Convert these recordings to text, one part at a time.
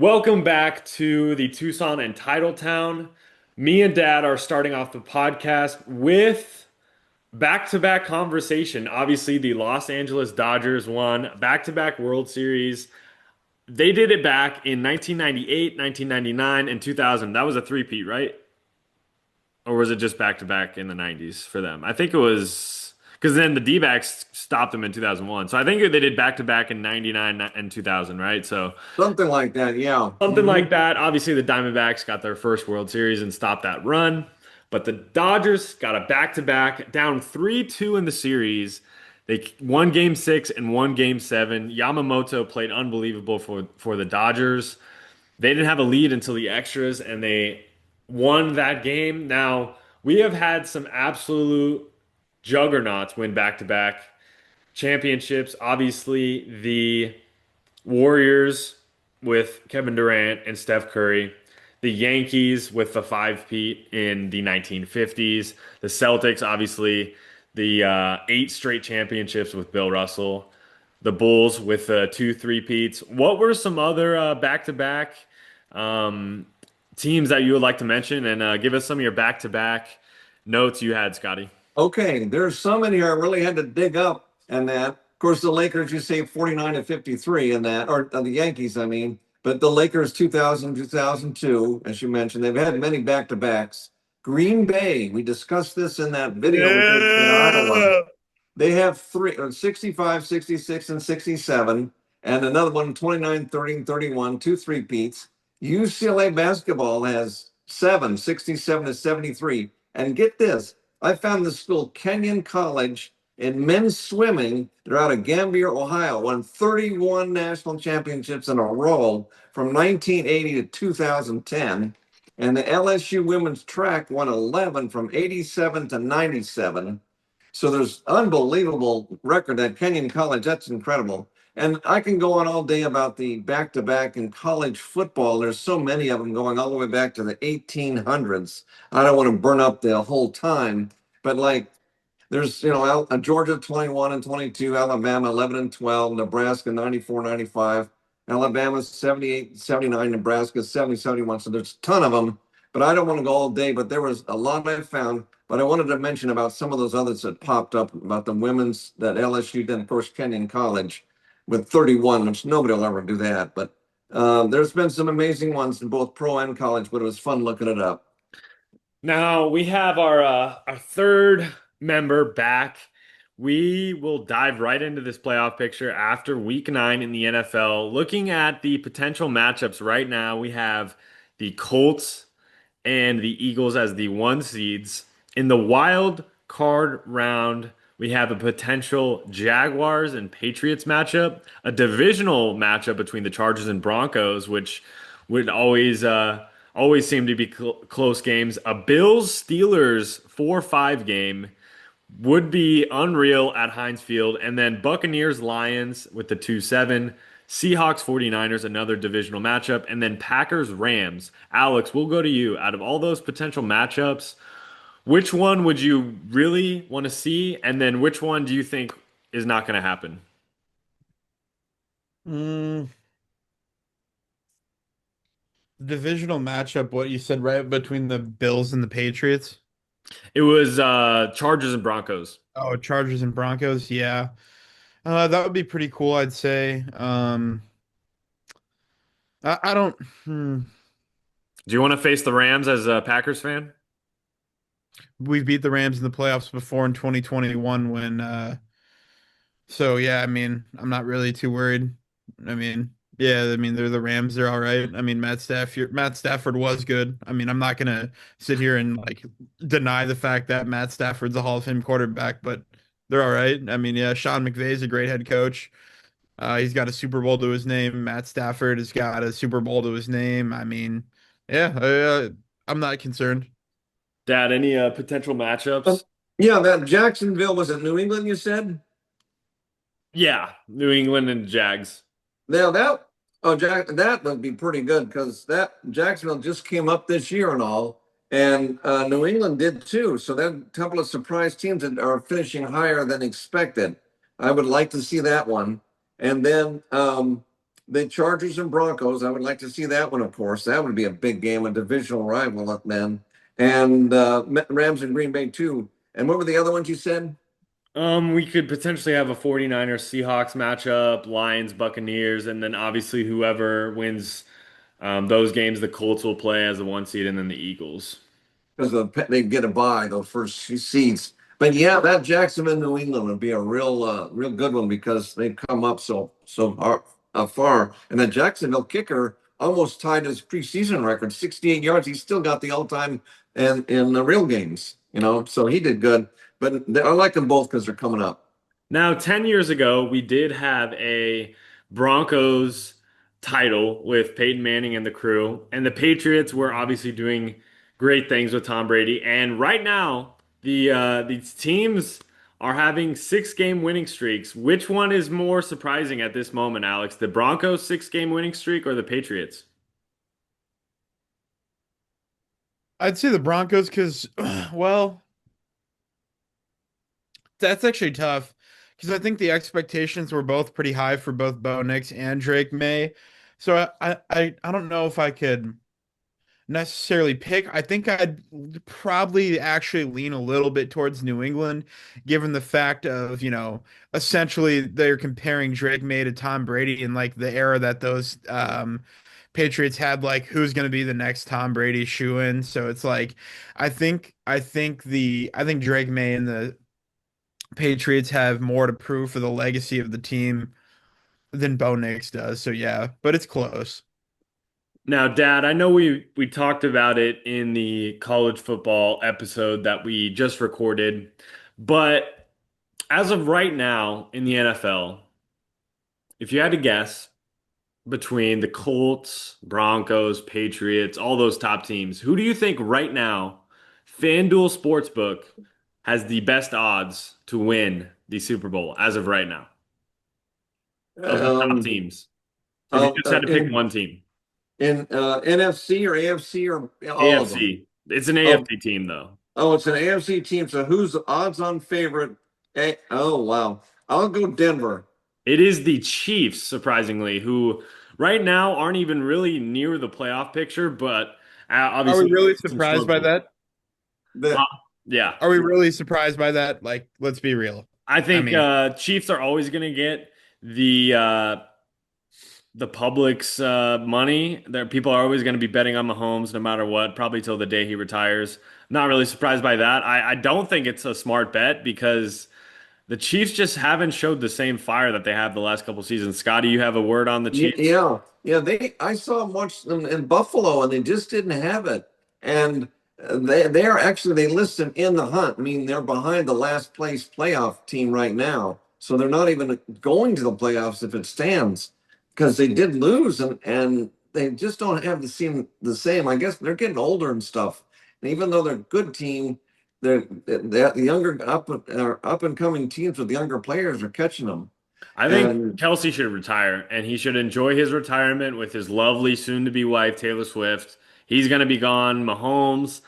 Welcome back to the Tucson and Titletown. Me and Dad are starting off the podcast with back-to-back conversation. Obviously, the Los Angeles Dodgers won back-to-back World Series. They did it back in 1998, 1999, and 2000. That was a three-peat, right? Or was it just back-to-back in the 90s for them? I think it was because then the D-backs stopped them in 2001. So I think they did back-to-back in 99 and 2000, right? So Something like that, yeah. something like that. Obviously, the Diamondbacks got their first World Series and stopped that run. But the Dodgers got a back-to-back, down 3-2 in the series. They won game six and won game seven. Yamamoto played unbelievable for the Dodgers. They didn't have a lead until the extras, and they won that game. Now, we have had some absolute juggernauts win back-to-back championships. Obviously, the Warriors with Kevin Durant and Steph Curry, the Yankees with the five-peat in the 1950s, the Celtics, obviously, the eight straight championships with Bill Russell, the Bulls with two three-peats. What were some other back-to-back um, teams that you would like to mention? And give us some of your back-to-back notes you had, Scotty. Okay, there's some in here I really had to dig up and that. Of course, the Lakers, you say 49 to 53 in that, or the Yankees, I mean. But the Lakers 2000, 2002, as you mentioned, they've had many back-to-backs. Green Bay, we discussed this in that video we did in Iowa. Yeah. They have 65, 66, and 67, and another one 29, 30, and 31, two three-peats. UCLA basketball has 67 to 73. And get this, I found the school, Kenyon College, in men's swimming. They're out of Gambier, Ohio, won 31 national championships in a row from 1980 to 2010. And the LSU women's track won 11 from 87 to 97. So there's unbelievable record at Kenyon College. That's incredible. And I can go on all day about the back-to-back in college football. There's so many of them going all the way back to the 1800s. I don't want to burn up the whole time, but like there's, Georgia 21 and 22, Alabama 11 and 12, Nebraska 94, 95, Alabama 78, 79, Nebraska 70, 71. So there's a ton of them, but I don't want to go all day. But there was a lot I found. But I wanted to mention about some of those others that popped up about the women's that LSU did, of course, Kenyon College with 31, which nobody will ever do that. But there's been some amazing ones in both pro and college, but it was fun looking it up. Now we have our third member back. We will dive right into this playoff picture after week 9 in the NFL. Looking at the potential matchups right now, we have the Colts and the Eagles as the one seeds. In the wild card round, we have a potential Jaguars and Patriots matchup, a divisional matchup between the Chargers and Broncos, which would always seem to be close games. A Bills Steelers 4-5 game would be unreal at Heinz Field, and then Buccaneers Lions with the 2-7. Seahawks 49ers, another divisional matchup, and then Packers Rams. Alex, we'll go to you. Out of all those potential matchups, which one would you really want to see? And then which one do you think is not going to happen? Mm, divisional matchup, what you said, right between the Bills and the Patriots? It was Chargers and Broncos. Oh, Chargers and Broncos, yeah. That would be pretty cool, I'd say. I don't Do you want to face the Rams as a Packers fan? we've beat the Rams in the playoffs before in 2021 when so yeah, I mean, I'm not really too worried. I mean, yeah, I mean they're the Rams, they're all right. I mean, Matt Stafford was good. I mean, I'm not gonna sit here and like deny the fact that Matt Stafford's a Hall of Fame quarterback, but they're all right. I mean, yeah, Sean McVay's a great head coach. He's got a Super Bowl to his name. Matt Stafford has got a Super Bowl to his name. I mean, yeah, I'm not concerned. Dad, any potential Um, matchups? yeah, that Jacksonville was it New England, you said? Yeah, New England and Jags. Now that would be pretty good because that Jacksonville just came up this year and all, and New England did too. So that a couple of surprise teams that are finishing higher than expected. I would like to see that one. And then the Chargers and Broncos. I would like to see that one, of course. That would be a big game, a divisional rival up then. And Rams and Green Bay too. And what were the other ones you said? We could potentially have a 49ers Seahawks matchup, Lions Buccaneers, and then obviously whoever wins those games, the Colts will play as the one seed, and then the Eagles. Because they get a bye those first few seeds. But yeah, that Jacksonville New England would be a real good one because they've come up far. And that Jacksonville kicker almost tied his preseason record, 68 yards. He's still got the all-time and in the real games, so he did good. But I like them both because they're coming up. Now, 10 years ago, we did have a Broncos title with Peyton Manning and the crew, and the Patriots were obviously doing great things with Tom Brady. And right now, these teams are having six-game winning streaks. Which one is more surprising at this moment, Alex? The Broncos' six-game winning streak or the Patriots? I'd say the Broncos because, well, that's actually tough because I think the expectations were both pretty high for both Bo Nix and Drake May. So I don't know if I could necessarily pick. I think I'd probably actually lean a little bit towards New England, given the fact of, essentially they're comparing Drake May to Tom Brady in like the era that those Patriots had, like who's going to be the next Tom Brady shoe in. So it's like I think Drake May and the Patriots have more to prove for the legacy of the team than Bo Nix does. So yeah, but it's close. Now, Dad, I know we talked about it in the college football episode that we just recorded, but as of right now in the NFL, if you had to guess between the Colts, Broncos, Patriots, all those top teams, who do you think right now FanDuel Sportsbook has the best odds to win the Super Bowl as of right now of the top Um, teams? If you just had to pick in one team. NFC or AFC or all of them? AFC. It's an Oh, AFC team though. oh, it's an AFC team. So who's the odds-on favorite? Oh, wow. I'll go Denver. It is the Chiefs, surprisingly, who right now aren't even really near the playoff picture, but Are we obviously really some surprised by struggles. that? Uh, The yeah, Are we really surprised by that? Like, let's be real. I I think mean, Chiefs are always going to get the public's money. There, people are always going to be betting on Mahomes no matter what, probably till the day he retires. Not really surprised by that. I don't think it's a smart bet because the Chiefs just haven't showed the same fire that they have the last couple seasons. Scotty, you have a word on the Chiefs? yeah, I saw them watch them in Buffalo, and they just didn't have it. And they are actually they list them in the hunt. I mean, they're behind the last place playoff team right now, so they're not even going to the playoffs if it stands because they did lose, and they just don't have the same. I guess they're getting older and stuff. And even though they're a good team, they're the younger up and coming teams with younger players are catching them. I think And Kelsey should retire and he should enjoy his retirement with his lovely soon-to-be wife, Taylor Swift. He's going to be gone. Mahomes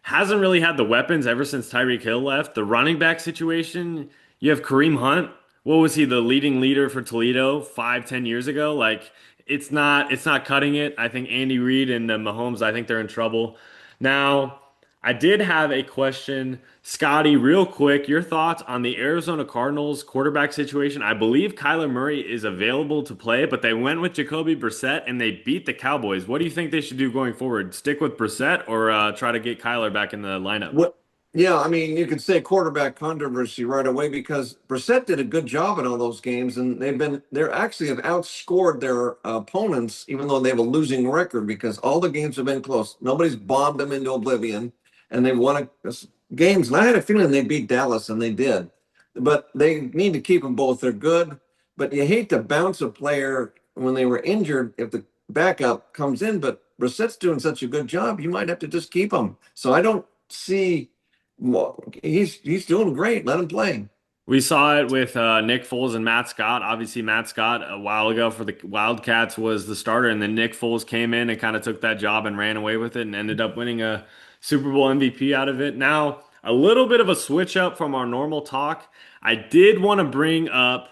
hasn't really had the weapons ever since Tyreek Hill left. The running back situation, you have Kareem Hunt. What was he, the leading leader for Toledo 5, 10 years ago? Like it's not cutting it. I think Andy Reid and Mahomes, I think they're in trouble. Now, I did have a question, Scotty, real quick. Your thoughts on the Arizona Cardinals quarterback situation? I believe Kyler Murray is available to play, but they went with Jacoby Brissett and they beat the Cowboys. What do you think they should do going forward? Stick with Brissett or try to get Kyler back in the lineup? what? Yeah, I mean, you could say quarterback controversy right away because Brissett did a good job in all those games, and they're actually have outscored their opponents, even though they have a losing record because all the games have been close. Nobody's bombed them into oblivion, and they won games. And I had a feeling they beat Dallas, and they did, but they need to keep them both. They're good, but you hate to bounce a player when they were injured if the backup comes in. But Brissett's doing such a good job, you might have to just keep him. So I don't see. Well, he's doing great. Let him play. We saw it with Nick Foles and Matt Scott. Obviously, Matt Scott a while ago for the Wildcats was the starter, and then Nick Foles came in and kind of took that job and ran away with it and ended up winning a Super Bowl MVP out of it. Now, a little bit of a switch up from our normal talk. I did want to bring up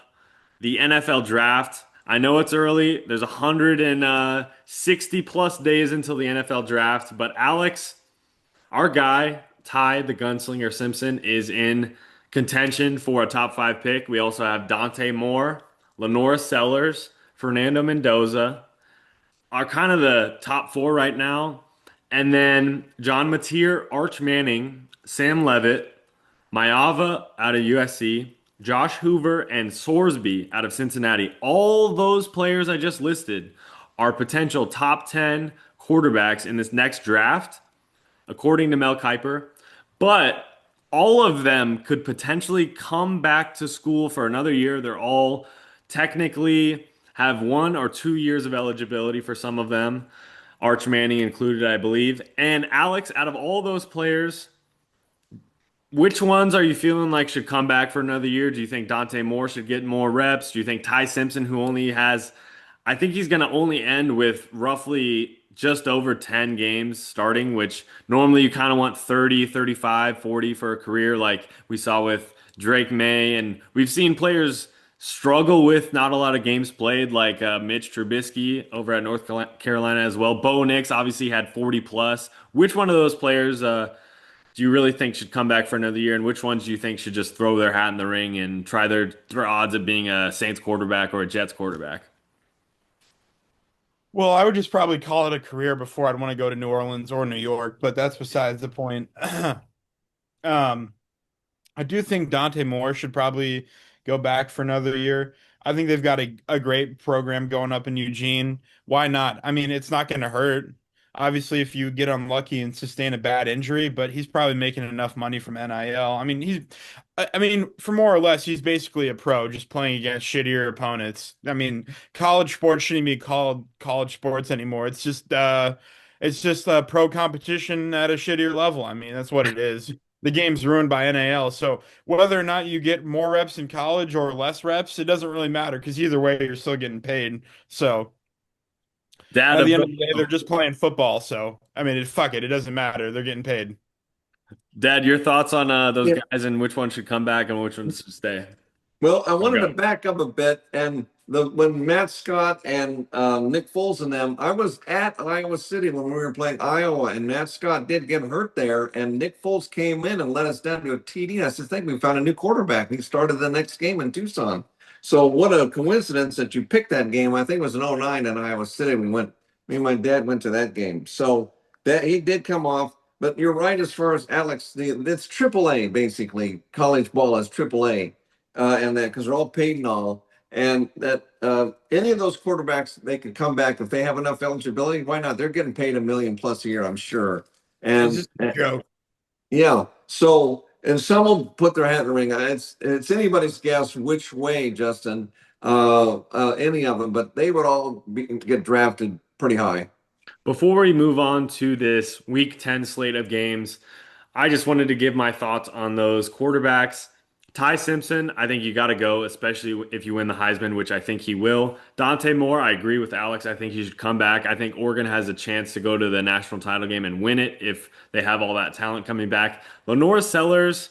the NFL draft. I know it's early. There's 160 plus days until the NFL draft, but Alex, our guy, Ty the Gunslinger Simpson, is in contention for a top five pick. We also have Dante Moore, Lenora Sellers, Fernando Mendoza are kind of the top four right now. And then John Mateer, Arch Manning, Sam Levitt, Mayava out of USC, Josh Hoover, and Sorsby out of Cincinnati. All those players I just listed are potential top 10 quarterbacks in this next draft according to Mel Kiper. But all of them could potentially come back to school for another year. They're all technically have 1 or 2 years of eligibility for some of them, Arch Manning included, I believe. And Alex, out of all those players, which ones are you feeling like should come back for another year? Do you think Dante Moore should get more reps? Do you think Ty Simpson, who only has, I think he's going to only end with roughly just over 10 games starting, which normally you kind of want 30, 35, 40 for a career, like we saw with Drake May. And we've seen players struggle with not a lot of games played, like Mitch Trubisky over at North Carolina as well. Bo Nix obviously had 40 plus. Which one of those players? Do you really think should come back for another year? And which ones do you think should just throw their hat in the ring and try their odds of being a Saints quarterback or a Jets quarterback? Well, I would just probably call it a career before I'd want to go to New Orleans or New York, but that's besides the point. Um, I do think Dante Moore should probably go back for another year. I think they've got a great program going up in Eugene. Why not? I mean, it's not going to hurt. Obviously, if you get unlucky and sustain a bad injury, but he's probably making enough money from NIL. I mean, I mean, for more or less, he's basically a pro, just playing against shittier opponents. I mean, college sports shouldn't be called college sports anymore. It's just pro competition at a shittier level. I mean, that's what it is. The game's ruined by NIL. So whether or not you get more reps in college or less reps, it doesn't really matter because either way, you're still getting paid. So Dad, at the end of the day, they're just playing football. So I mean, fuck it, it doesn't matter. They're getting paid. Dad, your thoughts on those guys and which one should come back and which ones should stay? Well, I wanted to Go. back up a bit, and when Matt Scott and Nick Foles and them, I was at Iowa City when we were playing Iowa, and Matt Scott did get hurt there, and Nick Foles came in and led us down to a TD. I said, "Think we found a new quarterback." He started the next game in Tucson. So what a coincidence that you picked that game. I think it was in '09 in Iowa City. Me and my dad went to that game. So that he did come off. But you're right as far as Alex, it's AAA basically. College ball is AAA and that because they're all paid and all, and that any of those quarterbacks they could come back if they have enough eligibility. Why not? They're getting paid $1 million plus a year, I'm sure. It's And just a joke. yeah, so and some will put their hat in the ring. It's anybody's guess which way, Justin. Any of them, but they would all get drafted pretty high. Before we move on to this Week 10 slate of games, I just wanted to give my thoughts on those quarterbacks. Ty Simpson, I think you got to go, especially if you win the Heisman, which I think he will. Dante Moore, I agree with Alex. I think he should come back. I think Oregon has a chance to go to the national title game and win it if they have all that talent coming back. Lenora Sellers,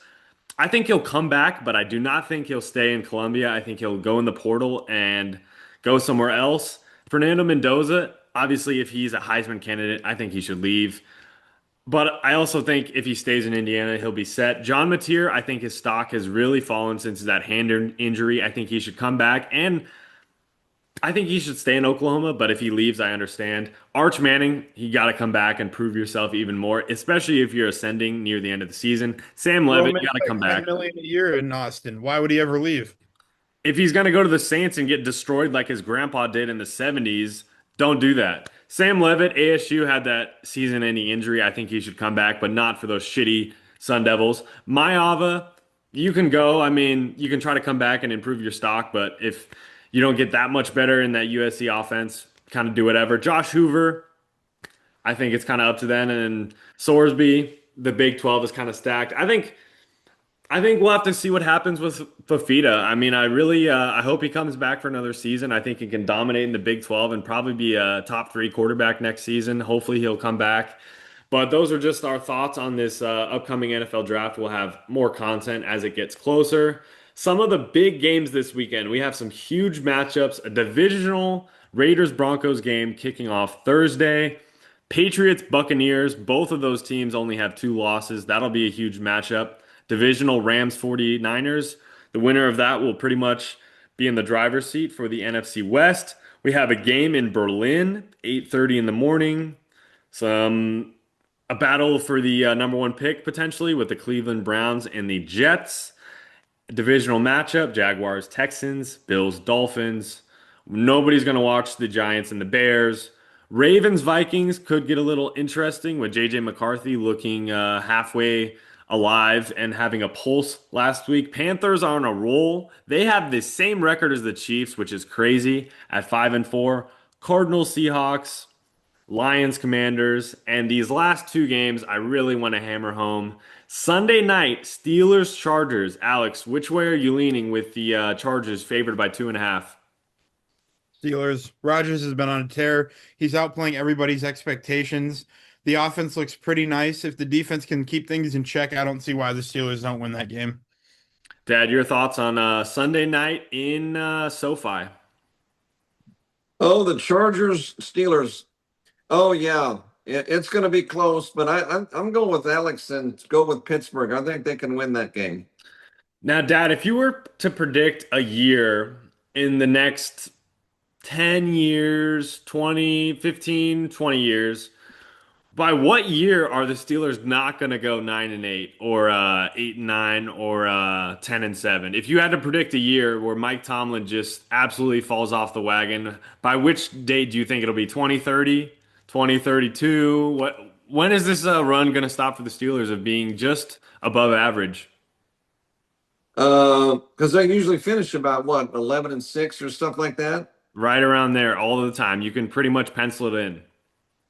I think he'll come back, but I do not think he'll stay in Columbia. I think he'll go in the portal and go somewhere else. Fernando Mendoza, obviously, if he's a Heisman candidate, I think he should leave. But I also think if he stays in Indiana, he'll be set. John Mateer, I think his stock has really fallen since that hand injury. I think he should come back, and I think he should stay in Oklahoma. But if he leaves, I understand. Arch Manning, you got to come back and prove yourself even more, especially if you're ascending near the end of the season. Sam Bro Levitt, you makes got to come like 10 back. million a year in Austin. Why would he ever leave? If he's going to go to the Saints and get destroyed like his grandpa did in the 70s, don't do that. Sam Levitt, ASU had that season-ending injury. I think he should come back, but not for those shitty Sun Devils. Mayava, you can go. I mean, you can try to come back and improve your stock, but if you don't get that much better in that USC offense, kind of do whatever. Josh Hoover, I think it's kind of up to them. And Sorsby, the Big 12 is kind of stacked. I think we'll have to see what happens with Fafita. I mean, I hope he comes back for another season. I think he can dominate in the Big 12 and probably be a top three quarterback next season. Hopefully he'll come back. But those are just our thoughts on this upcoming NFL draft. We'll have more content as it gets closer. Some of the big games this weekend. We have some huge matchups. A divisional Raiders Broncos game kicking off Thursday. Patriots Buccaneers. Both of those teams only have two losses. That'll be a huge matchup. Divisional Rams 49ers. The winner of that will pretty much be in the driver's seat for the NFC West. We have a game in Berlin, 8:30 in the morning. Some a battle for the number one pick potentially with the Cleveland Browns and the Jets. Divisional matchup, Jaguars, Texans, Bills, Dolphins. Nobody's going to watch the Giants and the Bears. Ravens, Vikings could get a little interesting with JJ McCarthy looking halfway alive and having a pulse last week. Panthers are on a roll. They have the same record as the Chiefs, which is crazy at 5-4. Cardinals, Seahawks. Lions, Commanders, and these last two games I really want to hammer home. Sunday night, Steelers, Chargers. Alex, which way are you leaning with the Chargers favored by 2.5? Steelers. Rodgers has been on a tear. He's outplaying everybody's expectations. The offense looks pretty nice. If the defense can keep things in check, I don't see why the Steelers don't win that game. Dad, your thoughts on Sunday night in SoFi? Oh, the Chargers, Steelers. Oh yeah, it's going to be close, but I'm going with Alex and go with Pittsburgh. I think they can win that game. Now, Dad, if you were to predict a year in the next 10 years, 20, 15, 20 years, by what year are the Steelers not going to go 9-8 or 8-9 or 10-7? If you had to predict a year where Mike Tomlin just absolutely falls off the wagon, by which date do you think it'll be? 2030, 2032? When is this run going to stop for the Steelers of being just above average? Because they usually finish about what 11-6 or stuff like that. Right around there all the time. You can pretty much pencil it in.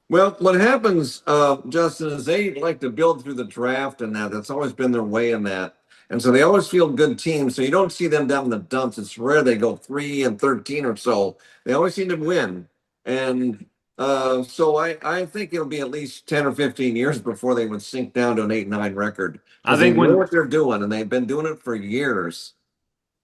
Well, what happens, Justin, is they like to build through the draft and that. That's always been their way in that. And so they always field good teams. So you don't see them down in the dumps. It's rare they go 3-13 or so. They always seem to win. And so I think it'll be at least 10 or 15 years before they would sink down to an 8-9 record I because they think know when what they're doing and they've been doing it for years.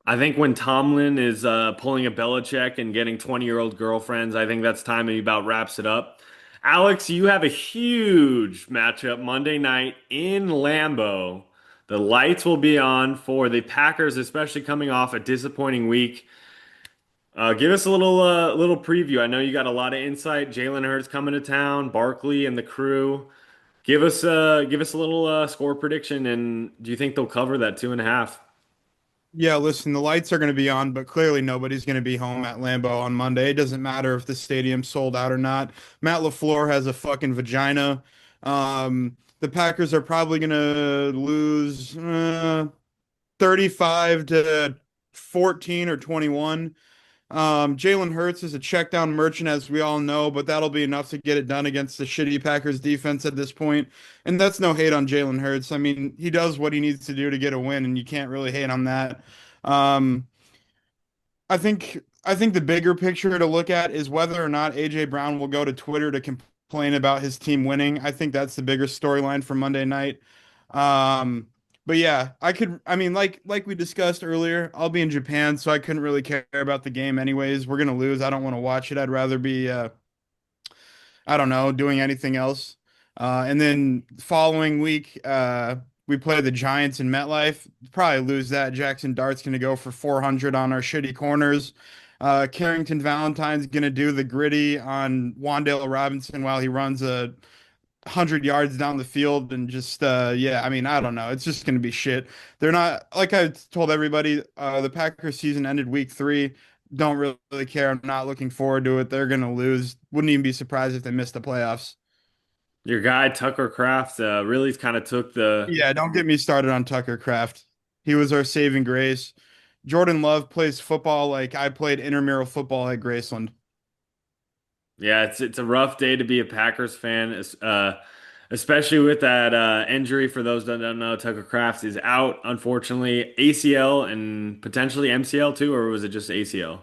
I think when Tomlin is pulling a Belichick and getting 20-year-old girlfriends, I think that's time he about wraps it up. Alex, you have a huge matchup Monday night in Lambeau. The lights will be on for the Packers, especially coming off a disappointing week. Give us a little preview. I know you got a lot of insight. Jalen Hurts coming to town, Barkley and the crew. Give us a little score prediction, and do you think they'll cover that 2.5? Yeah, listen, the lights are going to be on, but clearly nobody's going to be home at Lambeau on Monday. It doesn't matter if the stadium's sold out or not. Matt LaFleur has a fucking vagina. The Packers are probably going to lose 35 to 14 or 21. Jalen Hurts is a check down merchant, as we all know, but that'll be enough to get it done against the shitty Packers defense at this point. And that's no hate on Jalen Hurts. I mean, he does what he needs to do to get a win, and you can't really hate on that. Um, I think the bigger picture to look at is whether or not AJ Brown will go to Twitter to complain about his team winning. I think that's the bigger storyline for Monday night. Um, but yeah, I mean, like we discussed earlier, I'll be in Japan, so I couldn't really care about the game anyways. We're gonna lose. I don't want to watch it. I'd rather be I don't know, doing anything else. And then following week, we play the Giants in MetLife. Probably lose that. Jackson Dart's going to go for 400 on our shitty corners. Carrington Valentine's going to do the gritty on Wandale Robinson while he runs 100 yards down the field and just yeah, I mean, I don't know. It's just going to be shit. They're not like I told everybody. The Packers season ended week 3. Don't really care. I'm not looking forward to it. They're going to lose. Wouldn't even be surprised if they missed the playoffs. Your guy Tucker Kraft really kind of took the Yeah, don't get me started on Tucker Kraft. He was our saving grace. Jordan Love plays football like I played intramural football at Graceland. yeah. It's a rough day to be a Packers fan, especially with that injury. For those that don't know, Tucker Kraft is out, unfortunately, ACL and potentially MCL too, or was it just ACL?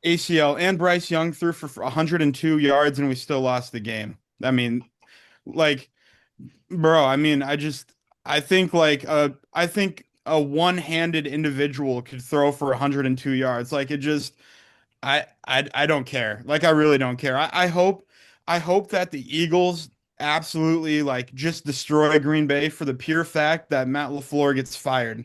ACL and Bryce Young threw for 102 yards and we still lost the game. I mean, like, bro, I mean, I think a one-handed individual could throw for 102 yards. Like it just I don't care. Like I really don't care. I hope that the Eagles absolutely like just destroy Green Bay for the pure fact that Matt LaFleur gets fired.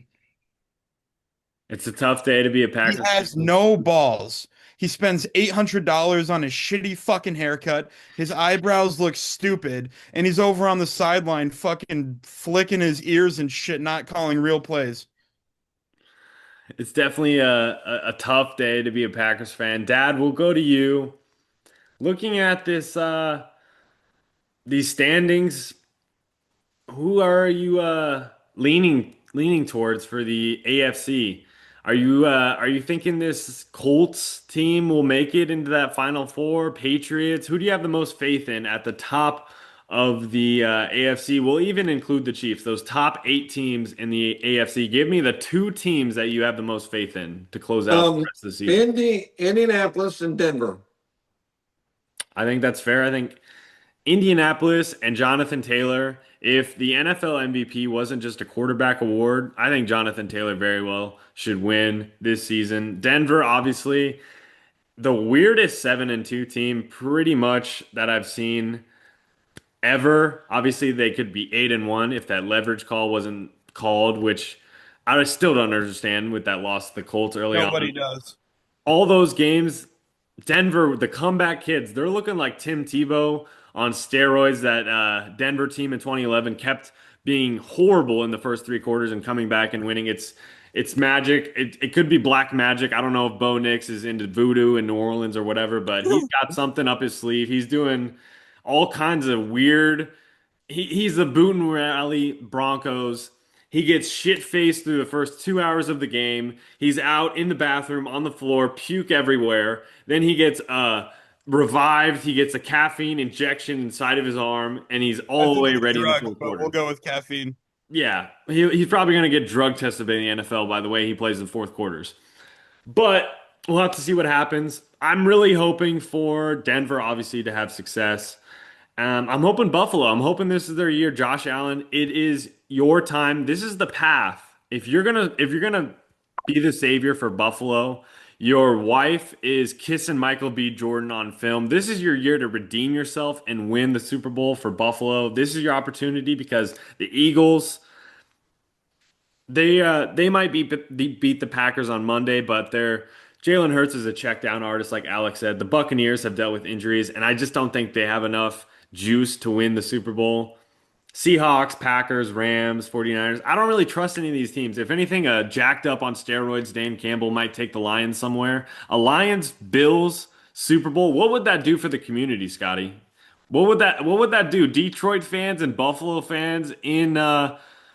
It's a tough day to be a He Packers has fan. no balls. He spends $800 on his shitty fucking haircut. His eyebrows look stupid, and he's over on the sideline fucking flicking his ears and shit, not calling real plays. It's definitely a tough day to be a Packers fan. Dad, we'll go to you. Looking at these standings, who are you leaning towards for the AFC? Are you thinking this Colts team will make it into that Final Four? Patriots? Who do you have the most faith in at the top of the AFC? We'll even include the Chiefs. Those top 8 teams in the AFC. Give me the 2 teams that you have the most faith in to close out the rest of the season. Indianapolis and Denver. I think that's fair. I think Indianapolis and Jonathan Taylor, if the NFL MVP wasn't just a quarterback award, I think Jonathan Taylor very well should win this season. Denver, obviously, the weirdest 7-2 team pretty much that I've seen ever. Obviously, they could be 8-1 if that leverage call wasn't called, which I still don't understand with that loss to the Colts early on. Nobody does. All those games, Denver, the comeback kids, they're looking like Tim Tebow on steroids. That Denver team in 2011 kept being horrible in the first 3 quarters and coming back and winning. It's magic. It could be black magic. I don't know if Bo Nix is into voodoo in New Orleans or whatever, but he's got something up his sleeve. He's doing all kinds of weird. He's the boot and rally Broncos. He gets shit faced through the first 2 hours of the game. He's out in the bathroom on the floor, puke everywhere. Then he gets revived. He gets a caffeine injection inside of his arm, and he's I all the think way it's ready in the drugs, fourth but we'll quarter. go with caffeine. Yeah, he's probably going to get drug tested by the NFL by the way he plays in fourth quarters. But we'll have to see what happens. I'm really hoping for Denver, obviously, to have success. I'm hoping Buffalo. I'm hoping this is their year. Josh Allen, it is your time. This is the path. If you're gonna be the savior for Buffalo, your wife is kissing Michael B. Jordan on film. This is your year to redeem yourself and win the Super Bowl for Buffalo. This is your opportunity because the Eagles. They might beat the Packers on Monday, but they're Jalen Hurts is a check down artist, like Alex said. The Buccaneers have dealt with injuries, and I just don't think they have enough juice to win the Super Bowl. Seahawks, Packers, Rams, 49ers. I don't really trust any of these teams. If anything, a jacked up on steroids Dan Campbell might take the Lions somewhere. A Lions Bills Super Bowl. What would that do for the community, Scotty? What would that do? Detroit fans and Buffalo fans in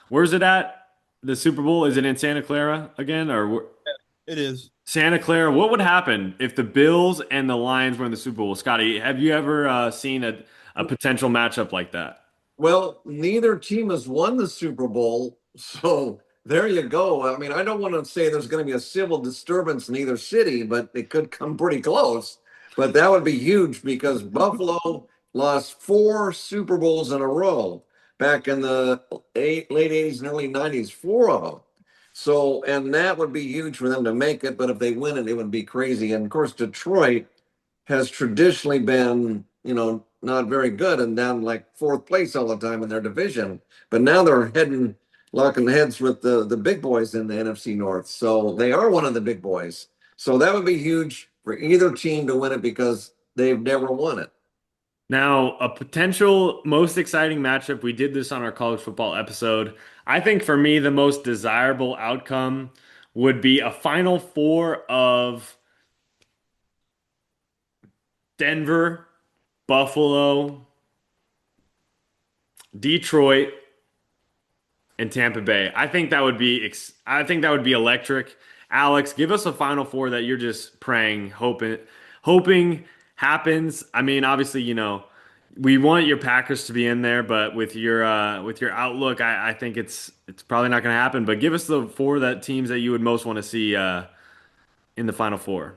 where's it at? The Super Bowl, is it in Santa Clara again It is. Santa Clara? What would happen if the Bills and the Lions were in the Super Bowl? Scotty, have you ever seen a potential matchup like that? Well, neither team has won the Super Bowl, so there you go. I mean, I don't want to say there's going to be a civil disturbance in either city, but it could come pretty close. But that would be huge because Buffalo lost 4 Super Bowls in a row back in the late 80s and early 90s, 4 of them. So, and that would be huge for them to make it. But if they win it, it would be crazy. And of course, Detroit has traditionally been, not very good and down like fourth place all the time in their division. But now they're locking heads with the big boys in the NFC North. So they are one of the big boys. So that would be huge for either team to win it because they've never won it. Now, a potential most exciting matchup, we did this on our college football episode. I think for me, the most desirable outcome would be a Final Four of Denver, Buffalo, Detroit, and Tampa Bay. I think that would be electric. Alex, give us a Final Four that you're just praying, hoping happens. I mean, obviously, we want your Packers to be in there, but with your outlook, I think it's probably not going to happen. But give us the four that teams that you would most want to see in the Final Four.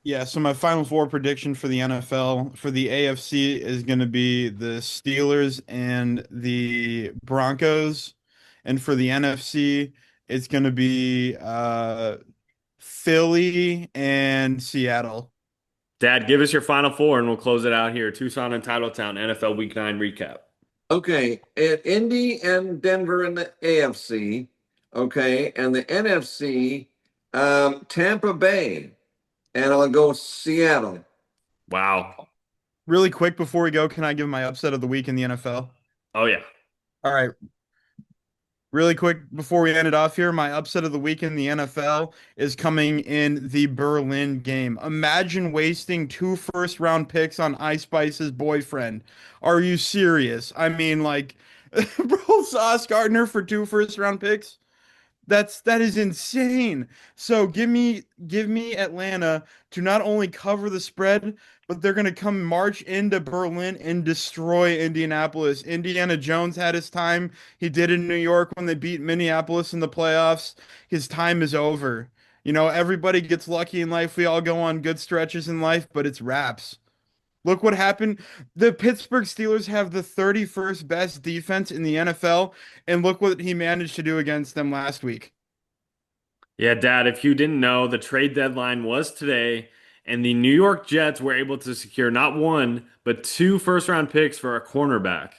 Yeah, so my Final Four prediction for the NFL for the AFC is going to be the Steelers and the Broncos, and for the NFC, It's going to be Philly and Seattle. Dad, give us your final four and we'll close it out here. Tucson and Titletown NFL Week 9 recap. Okay, at Indy and Denver in the AFC. Okay, and the NFC, Tampa Bay, and I'll go Seattle. Wow. Really quick before we go, can I give my upset of the week in the NFL? Oh, yeah. All right. Really quick before we end it off here, my upset of the week in the NFL is coming in the Berlin game. Imagine wasting two first-round picks on Ice Spice's boyfriend. Are you serious? I mean, like, bro, Sauce Gardner for two first-round picks? That is insane. So give me Atlanta to not only cover the spread, but they're gonna come march into Berlin and destroy Indianapolis. Indiana Jones had his time. He did in New York when they beat Minneapolis in the playoffs. His time is over. You know, everybody gets lucky in life. We all go on good stretches in life, but it's wraps. Look what happened. The Pittsburgh Steelers have the 31st best defense in the NFL, and look what he managed to do against them last week. Yeah, Dad, if you didn't know, the trade deadline was today, and the New York Jets were able to secure not one, but two first round picks for a cornerback.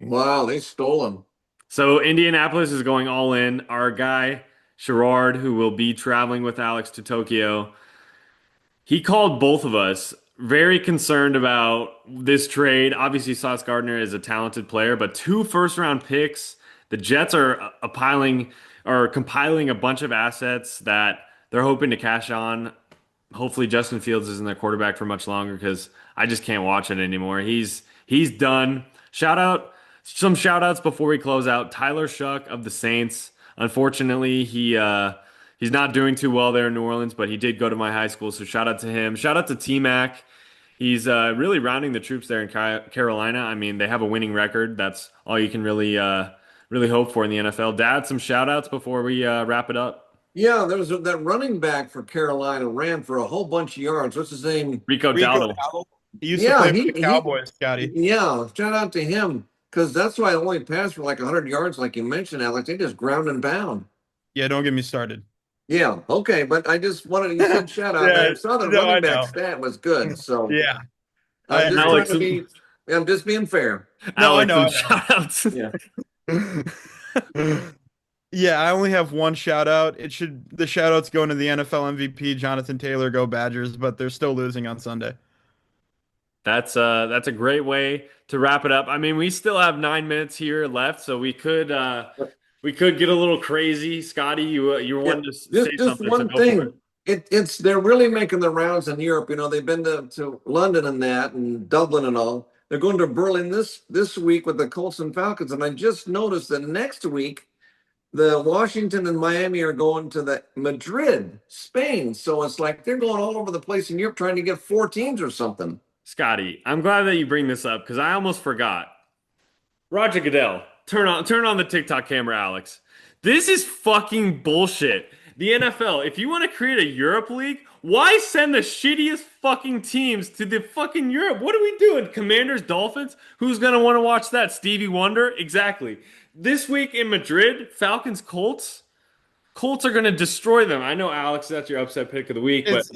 Wow, they stole him. So Indianapolis is going all in. Our guy, Sherrard, who will be traveling with Alex to Tokyo, he called both of us very concerned about this trade. Obviously, Sauce Gardner is a talented player, but two first round picks. The Jets are piling or compiling a bunch of assets that they're hoping to cash on. Hopefully, Justin Fields isn't their quarterback for much longer because I just can't watch it anymore. He's done. Some shout outs before we close out. Tyler Shuck of the Saints. Unfortunately, he's not doing too well there in New Orleans, but he did go to my high school, so shout out to him. Shout out to T-Mac. He's really rounding the troops there in Carolina. I mean, they have a winning record. That's all you can really hope for in the NFL. Dad, some shout outs before we wrap it up. Yeah, there was that running back for Carolina ran for a whole bunch of yards. What's his name? Rico Rico Dowdle. Dowdle. He used to Yeah, play for the Cowboys, Scotty. yeah. Shout out to him because that's why I only passed for like 100 yards, like you mentioned, Alex. They just ground and pound. Yeah, don't get me started. Yeah, okay, but I just wanted you said shout out. Yeah, I saw the no, I running back know. stat was good, so Yeah, I'm just trying Alex, to be. I'm just being fair. no, I Alex, some know. shout outs. Yeah. Yeah, I only have one shout out. The shout out's going to the NFL MVP, Jonathan Taylor, go Badgers, but they're still losing on Sunday. That's a great way to wrap it up. I mean, we still have 9 minutes here left, so we could get a little crazy. Scotty, you were Yeah, wanting to say just something, so one go for it. thing. It's they're really making the rounds in Europe. You know, they've been to London and that, and Dublin and all. They're going to Berlin this week with the Colts and Falcons, and I just noticed that next week the Washington and Miami are going to the Madrid, Spain. So it's like they're going all over the place in Europe trying to get four teams or something. Scotty, I'm glad that you bring this up because I almost forgot. Roger Goodell, turn on the TikTok camera, Alex. This is fucking bullshit. The NFL, if you want to create a Europe League, why send the shittiest fucking teams to the fucking Europe? What are we doing? Commanders, Dolphins? Who's gonna want to watch that? Stevie Wonder? Exactly. This week in Madrid, Falcons, Colts. Colts are gonna destroy them. I know, Alex, that's your upset pick of the week, but It's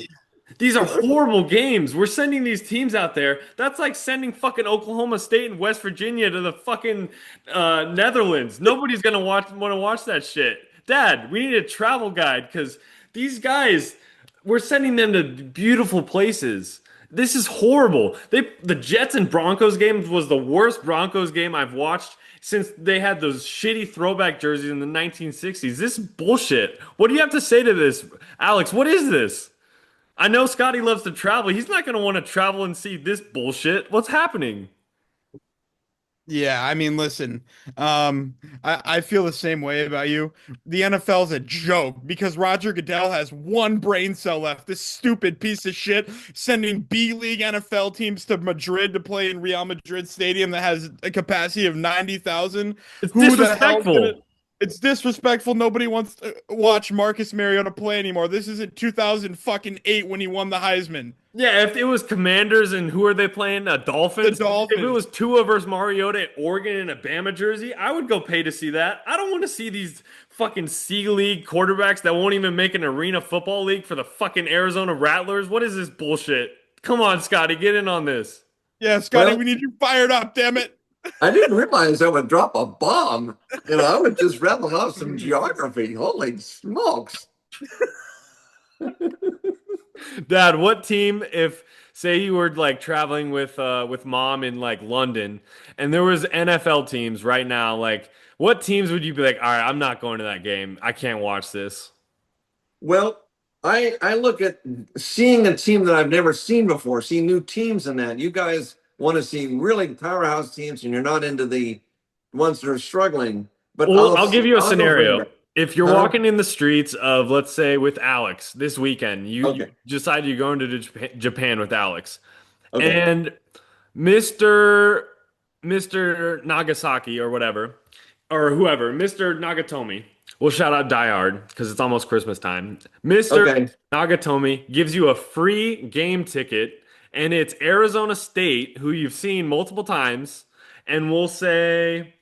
these are horrible games. We're sending these teams out there. That's like sending fucking Oklahoma State and West Virginia to the fucking Netherlands. Nobody's gonna want to watch that shit. Dad, we need a travel guide because these guys, we're sending them to beautiful places. This is horrible. The Jets and Broncos game was the worst Broncos game I've watched since they had those shitty throwback jerseys in the 1960s. This is bullshit. What do you have to say to this, Alex? What is this? I know Scotty loves to travel. He's not going to want to travel and see this bullshit. What's happening? Yeah, I mean, listen, I feel the same way about you. The NFL's a joke because Roger Goodell has one brain cell left. This stupid piece of shit sending B League NFL teams to Madrid to play in Real Madrid Stadium that has a capacity of 90,000. It's Who the hell's gonna disrespectful. It's disrespectful. Nobody wants to watch Marcus Mariota play anymore. This isn't 2008 when he won the Heisman. Yeah, if it was Commanders and who are they playing? The Dolphins. If it Dolphins. was Tua versus Mariota at Oregon in a Bama jersey, I would go pay to see that. I don't want to see these fucking C League quarterbacks that won't even make an arena football league for the fucking Arizona Rattlers. What is this bullshit? Come on, Scotty, get in on this. Yeah, Scotty, Well, we need you fired up, damn it. I didn't realize I would drop a bomb. I was just rattling off some geography. Holy smokes. Dad, what team if say you were like traveling with mom in like London and there was NFL teams right now, like what teams would you be like, all right, I'm not going to that game. I can't watch this. Well, I look at seeing a team that I've never seen before, see new teams in that. You guys want to see really powerhouse teams, and you're not into the ones that are struggling. But Well, I'll give you a I'll go scenario. for If you're huh? walking in the streets of, let's say, with Alex this weekend, you Okay, decide you're going to Japan with Alex, okay, and Mr. Mr. Nagasaki or whatever, or whoever, Mr. Nagatomi, we'll shout out Die Hard because it's almost Christmas time. Mr. okay. Nagatomi gives you a free game ticket, and it's Arizona State, who you've seen multiple times, and we'll say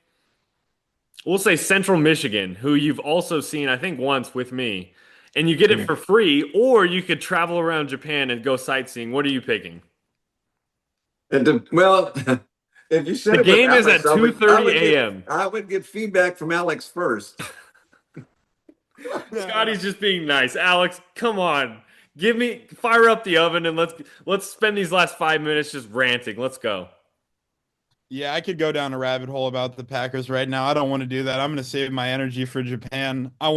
Central Michigan, who you've also seen, I think, once with me, and you get it Hmm. for free, or you could travel around Japan and go sightseeing. What are you picking? Well, if you The said it with game is Alex, at 2:30 a.m. I would get feedback from Alex first. Scotty's just being nice. Alex, come on. Fire up the oven and let's spend these last 5 minutes just ranting. Let's go. Yeah, I could go down a rabbit hole about the Packers right now. I don't want to do that. I'm going to save my energy for Japan. I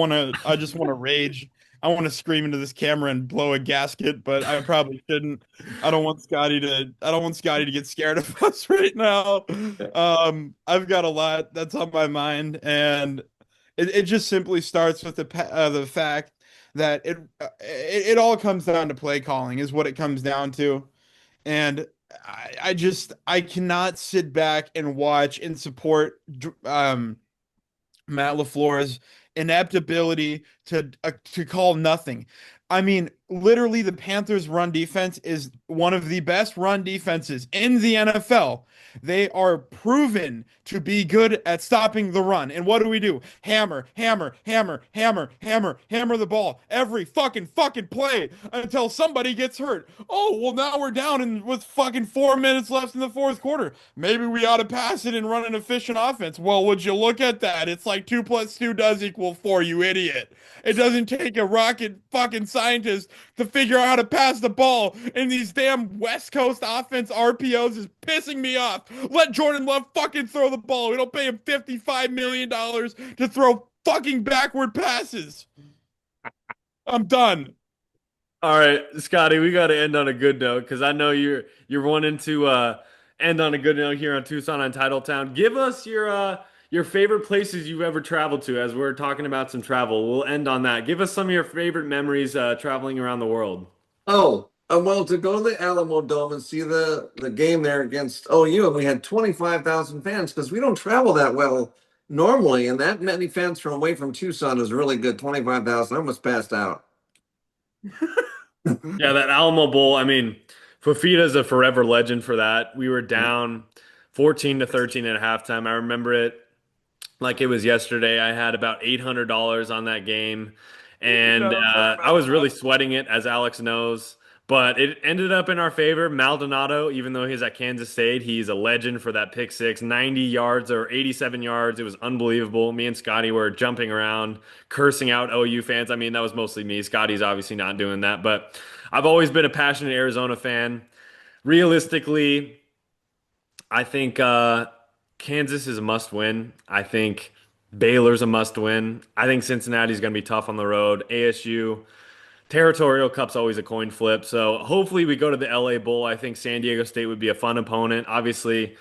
just want to rage. I want to scream into this camera and blow a gasket, but I probably shouldn't. I don't want Scotty to get scared of us right now. I've got a lot that's on my mind, and it just simply starts with the fact that it all comes down to play calling is what it comes down to. And I cannot sit back and watch and support Matt LaFleur's inept ability to call nothing. I mean, literally, the Panthers' run defense is one of the best run defenses in the NFL. They are proven to be good at stopping the run. And what do? Hammer, hammer, hammer, hammer, hammer, hammer the ball every fucking play until somebody gets hurt. Oh, well, now we're down with fucking 4 minutes left in the fourth quarter. Maybe we ought to pass it and run an efficient offense. Well, would you look at that? It's like 2 + 2 does equal 4, you idiot. It doesn't take a rocket fucking scientist to figure out how to pass the ball. And these damn West Coast offense RPOs is pissing me off. Let Jordan Love fucking throw the ball. We don't pay him $55 million to throw fucking backward passes. I'm done. All right, Scotty, we got to end on a good note because I know you're wanting to end on a good note here on Tucson on Titletown. Give us your favorite places you've ever traveled to as we're talking about some travel. We'll end on that. Give us some of your favorite memories traveling around the world. Oh, well, to go to the Alamo Dome and see the game there against OU, and we had 25,000 fans because we don't travel that well normally, and that many fans from away from Tucson is really good. 25,000. I almost passed out. Yeah, that Alamo Bowl. I mean, Fafita's a forever legend for that. We were down 14-13 at halftime. I remember it like it was yesterday. I had about $800 on that game, and I was really sweating it, as Alex knows. But it ended up in our favor. Maldonado, even though he's at Kansas State, he's a legend for that pick six, 90 yards or 87 yards. It was unbelievable. Me and Scotty were jumping around, cursing out OU fans. I mean, that was mostly me. Scotty's obviously not doing that, but I've always been a passionate Arizona fan. Realistically, I think Kansas is a must win. I think Baylor's a must win. I think Cincinnati's going to be tough on the road. ASU, Territorial Cup's always a coin flip. So hopefully we go to the LA Bowl. I think San Diego State would be a fun opponent. Obviously,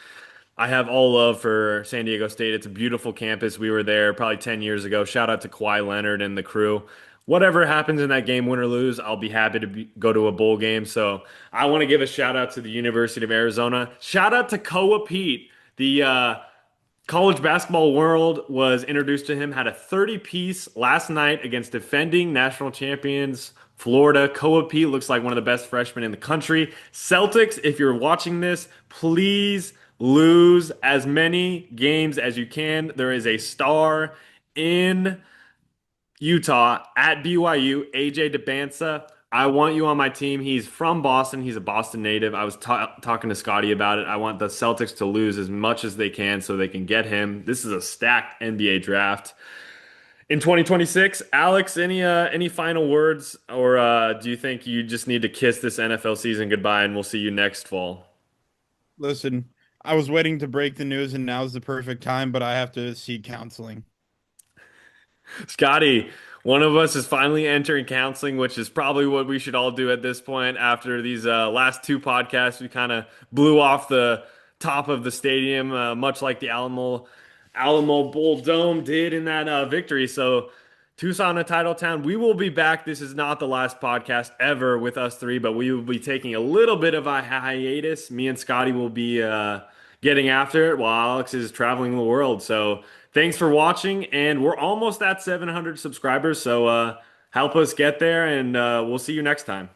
I have all love for San Diego State. It's a beautiful campus. We were there probably 10 years ago. Shout out to Kawhi Leonard and the crew. Whatever happens in that game, win or lose, I'll be happy to go to a bowl game. So I want to give a shout out to the University of Arizona. Shout out to Koa Pete, the College basketball world was introduced to him, had a 30-piece last night against defending national champions Florida. Koa Pete looks like one of the best freshmen in the country. Celtics, if you're watching this, please lose as many games as you can. There is a star in Utah at BYU, AJ DeBansa. I want you on my team. He's from Boston. He's a Boston native. I was talking to Scottie about it. I want the Celtics to lose as much as they can so they can get him. This is a stacked NBA draft. In 2026, Alex, any final words, or do you think you just need to kiss this NFL season goodbye and we'll see you next fall? Listen, I was waiting to break the news, and now's the perfect time, but I have to seek counseling. Scotty, one of us is finally entering counseling, which is probably what we should all do at this point. After these last two podcasts, we kind of blew off the top of the stadium, much like the Alamo Bowl Dome did in that victory. So, Tucson and Titletown, we will be back. This is not the last podcast ever with us three, but we will be taking a little bit of a hiatus. Me and Scotty will be getting after it while Alex is traveling the world. So, thanks for watching, and we're almost at 700 subscribers. So, help us get there, and we'll see you next time.